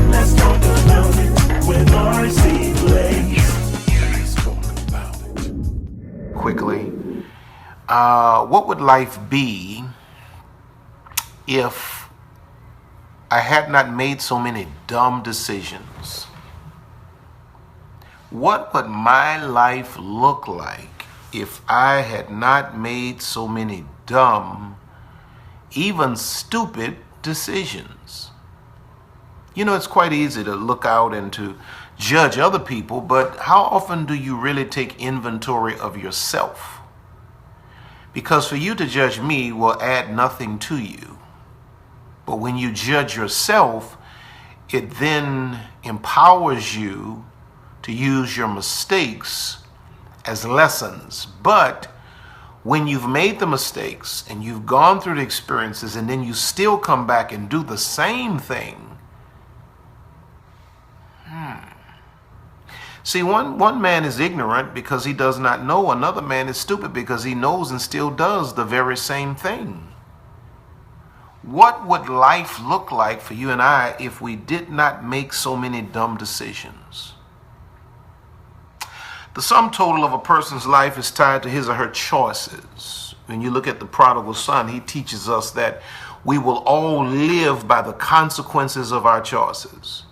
Let's talk about it with R.C. Blakes. Let's talk about it. Quickly, what would life be if I had not made so many dumb decisions? What would my life look like if I had not made so many dumb, even stupid decisions? You know, it's quite easy to look out and to judge other people, but how often do you really take inventory of yourself? Because for you to judge me will add nothing to you. But when you judge yourself, it then empowers you to use your mistakes as lessons. But when you've made the mistakes and you've gone through the experiences and then you still come back and do the same thing, see, one man is ignorant because he does not know. Another man is stupid because he knows and still does the very same thing. What would life look like for you and I if we did not make so many dumb decisions? The sum total of a person's life is tied to his or her choices. When you look at the prodigal son, he teaches us that we will all live by the consequences of our choices.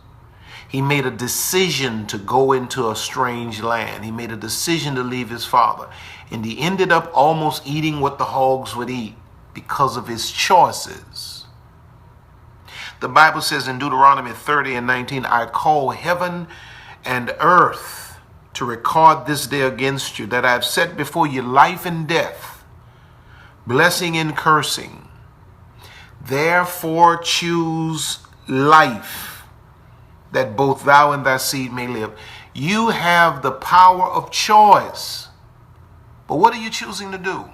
He made a decision to go into a strange land. He made a decision to leave his father. And he ended up almost eating what the hogs would eat because of his choices. The Bible says in Deuteronomy 30:19, I call heaven and earth to record this day against you, that I have set before you life and death, blessing and cursing. Therefore choose life, that both thou and thy seed may live. You have the power of choice. But what are you choosing to do?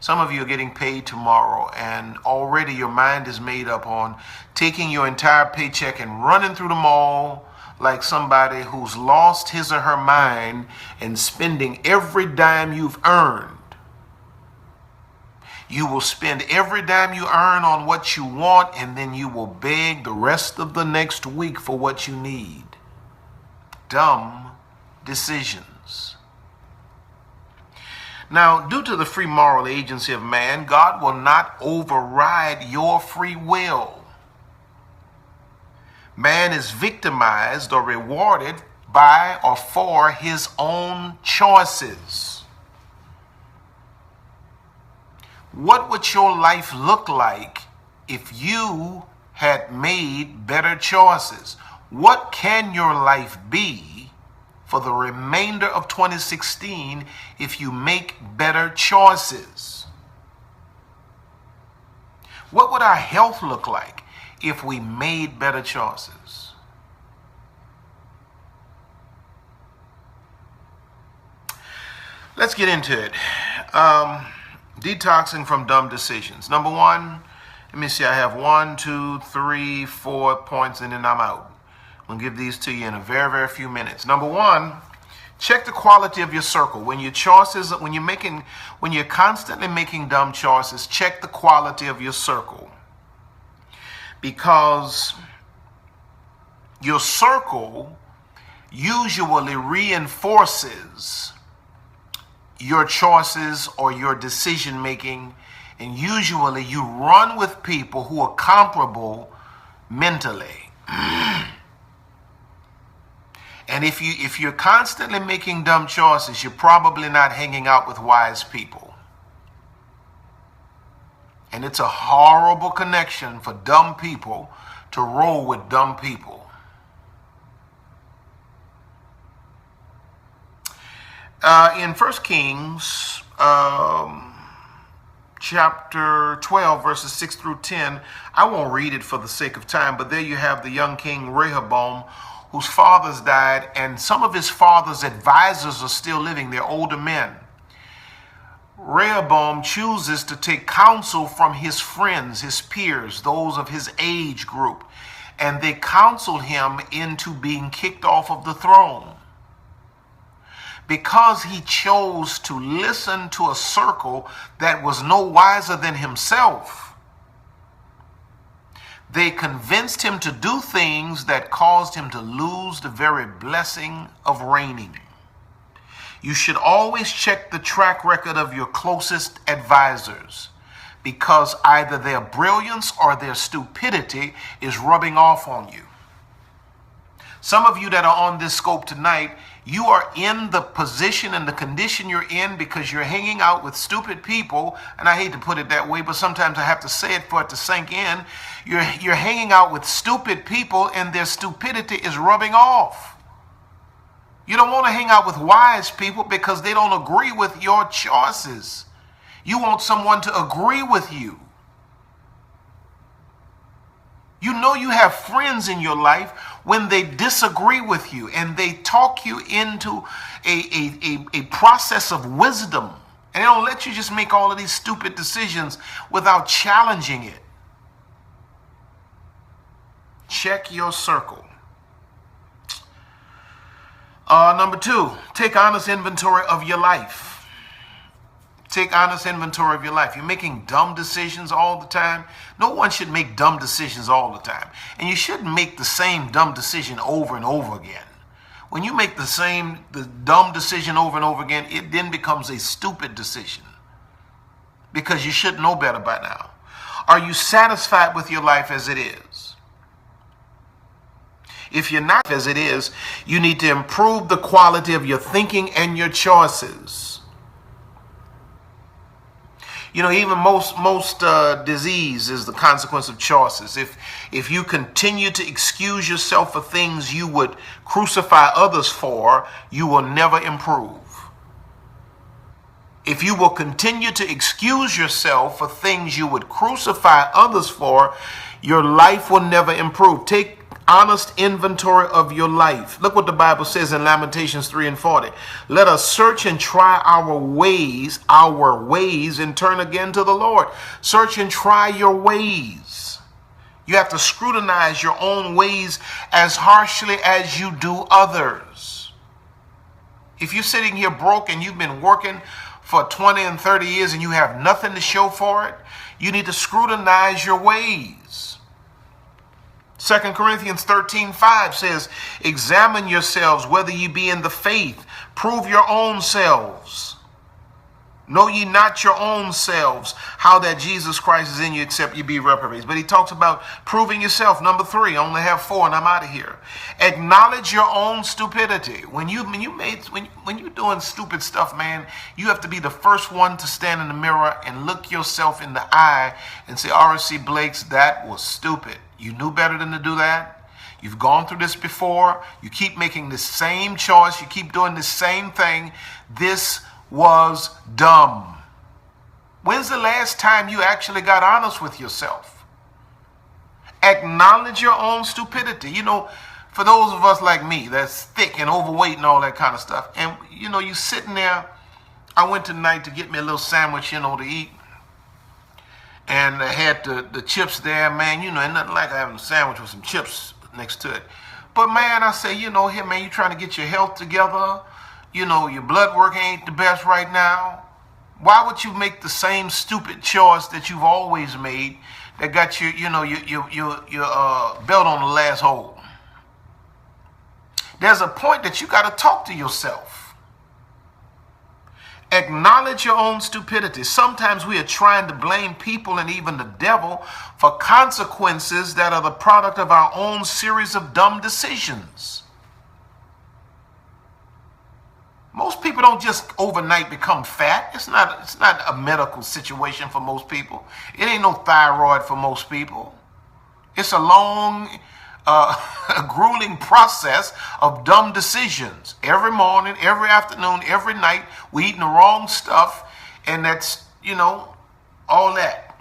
Some of you are getting paid tomorrow, and already your mind is made up on taking your entire paycheck and running through the mall like somebody who's lost his or her mind and spending every dime you've earned. You will spend every dime you earn on what you want, and then you will beg the rest of the next week for what you need. Dumb decisions. Now, due to the free moral agency of man, God will not override your free will. Man is victimized or rewarded by or for his own choices. What would your life look like if you had made better choices? What can your life be for the remainder of 2016 if you make better choices? What would our health look like if we made better choices? Let's get into it. Detoxing from dumb decisions. Number one, let me see, I have 1, 2, 3, 4 points, and then I'm out. I'm going to give these to you in a very, very few minutes. Number one, check the quality of your circle. When you're constantly making dumb choices, check the quality of your circle. Because your circle usually reinforces your choices or your decision making, and usually you run with people who are comparable mentally. And if you're constantly making dumb choices, you're probably not hanging out with wise people. And it's a horrible connection for dumb people to roll with dumb people. In 1 Kings chapter 12, verses 6 through 10, I won't read it for the sake of time, but there you have the young king Rehoboam, whose fathers died, and some of his father's advisors are still living. They're older men. Rehoboam chooses to take counsel from his friends, his peers, those of his age group, and they counsel him into being kicked off of the throne. because he chose to listen to a circle that was no wiser than himself. They convinced him to do things that caused him to lose the very blessing of reigning. You should always check the track record of your closest advisors, because either their brilliance or their stupidity is rubbing off on you. Some of you that are on this scope tonight, you are in the position and the condition you're in because you're hanging out with stupid people. And I hate to put it that way, but sometimes I have to say it for it to sink in. You're hanging out with stupid people and their stupidity is rubbing off. You don't want to hang out with wise people because they don't agree with your choices. You want someone to agree with you. You know you have friends in your life when they disagree with you and they talk you into a process of wisdom. And they don't let you just make all of these stupid decisions without challenging it. Check your circle. Number 2, take honest inventory of your life. Take honest inventory of your life. You're making dumb decisions all the time. No one should make dumb decisions all the time. And you shouldn't make the same dumb decision over and over again. When you make the dumb decision over and over again, it then becomes a stupid decision. Because you should know better by now. Are you satisfied with your life as it is? If you're not as it is, you need to improve the quality of your thinking and your choices. You know, even most disease is the consequence of choices. If you continue to excuse yourself for things you would crucify others for, you will never improve. If you will continue to excuse yourself for things you would crucify others for, your life will never improve. Take honest inventory of your life. Look what the Bible says in Lamentations 3:40. Let us search and try our ways, and turn again to the Lord. Search and try your ways. You have to scrutinize your own ways as harshly as you do others. If you're sitting here broke and you've been working for 20 and 30 years and you have nothing to show for it, you need to scrutinize your ways. 2 Corinthians 13:5 says, examine yourselves whether ye be in the faith. Prove your own selves. Know ye not your own selves how that Jesus Christ is in you, except ye be reprobates. But he talks about proving yourself. Number 3, I only have 4 and I'm out of here. Acknowledge your own stupidity. When you're doing stupid stuff, man, you have to be the first one to stand in the mirror and look yourself in the eye and say, R.C. Blakes, that was stupid. You knew better than to do that. You've gone through this before. You keep making the same choice. You keep doing the same thing. This was dumb. When's the last time you actually got honest with yourself? Acknowledge your own stupidity. You know, for those of us like me that's thick and overweight and all that kind of stuff, and you know, you sitting there. I went tonight to get me a little sandwich, you know, to eat. And I had the chips there, man. You know, ain't nothing like having a sandwich with some chips next to it. But man, I say, you know, here, man, you trying to get your health together. You know, your blood work ain't the best right now. Why would you make the same stupid choice that you've always made that got your belt on the last hole? There's a point that you got to talk to yourself. Acknowledge your own stupidity. Sometimes we are trying to blame people and even the devil for consequences that are the product of our own series of dumb decisions. Most people don't just overnight become fat. It's not a medical situation for most people. It ain't no thyroid for most people. It's a long, grueling process of dumb decisions. Every morning, every afternoon, every night, we eating the wrong stuff, and that's, you know, all that.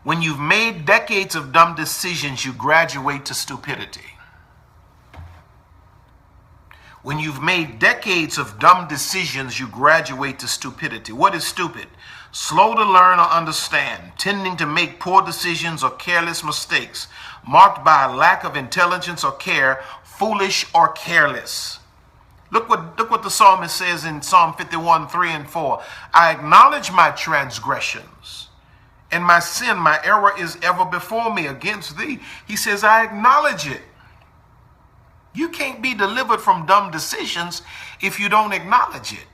When you've made decades of dumb decisions, you graduate to stupidity. When you've made decades of dumb decisions, you graduate to stupidity. What is stupid? Slow to learn or understand, tending to make poor decisions or careless mistakes, marked by a lack of intelligence or care, foolish or careless. Look what the psalmist says in Psalm 51, 3 and 4. I acknowledge my transgressions, and my sin, my error is ever before me against thee. He says, I acknowledge it. You can't be delivered from dumb decisions if you don't acknowledge it.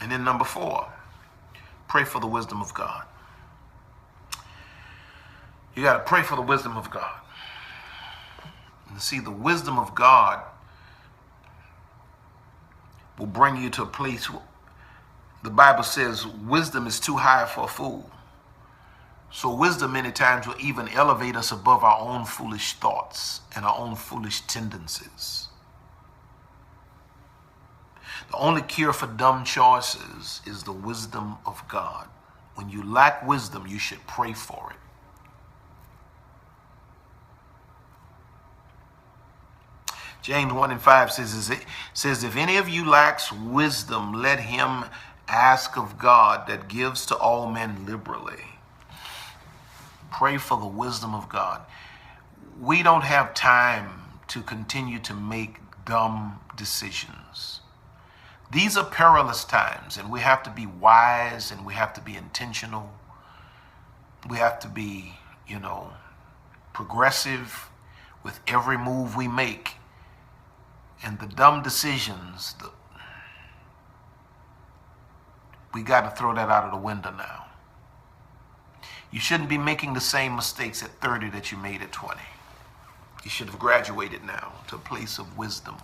And then number 4, pray for the wisdom of God. You got to pray for the wisdom of God. And see, the wisdom of God will bring you to a place where the Bible says wisdom is too high for a fool. So wisdom many times will even elevate us above our own foolish thoughts and our own foolish tendencies. The only cure for dumb choices is the wisdom of God. When you lack wisdom, you should pray for it. James 1 and 5 says, if any of you lacks wisdom, let him ask of God that gives to all men liberally. Pray for the wisdom of God. We don't have time to continue to make dumb decisions. These are perilous times, and we have to be wise, and we have to be intentional. We have to be, progressive with every move we make. And the dumb decisions, we got to throw that out of the window now. You shouldn't be making the same mistakes at 30 that you made at 20. You should have graduated now to a place of wisdom.